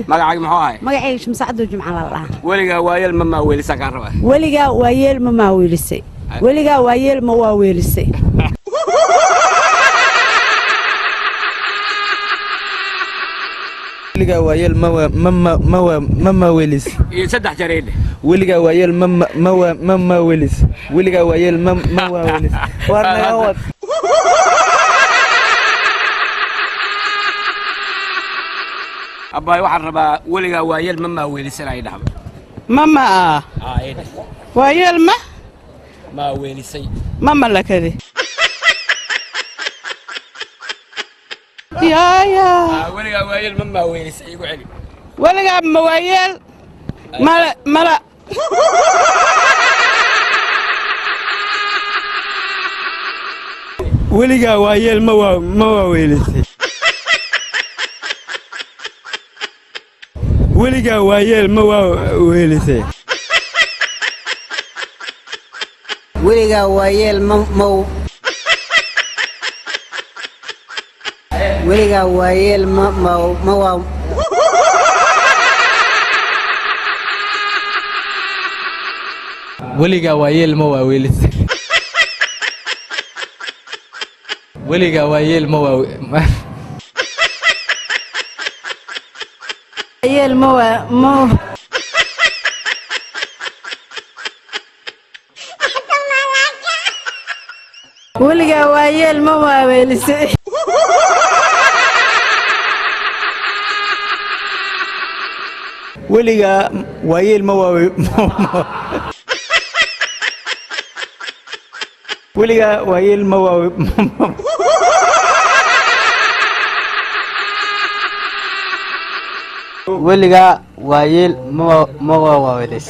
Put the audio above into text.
magacaaga muxuu ahay magacayga Shamsacado Jimcaale Allah weliga waayeel ma weelisa ka rabaa weliga waayeel ma weelisay weliga waayeel ma weelisay weliga waayeel ma weelis iyo saddex jareed weliga waayeel ma weelis weliga waayeel ma weelis warna wad abay waxaan rabaa weliga waayeel ma weelisan ay dhaxdo mama waayeel ma weelisay mama lakade يا ولقى وايل مما ويلس يقول علي ولقى موايل ملا ولقى وايل ما ويلس ولقى وايل ما ويلس ولقى وايل weliga waayeel ma weliga waayeel ma weelis weliga waayeel ma waayeel weliga waayeel ma weelisay weliga waayeel ma weliga waayeel ma weliga waayeel ma weelis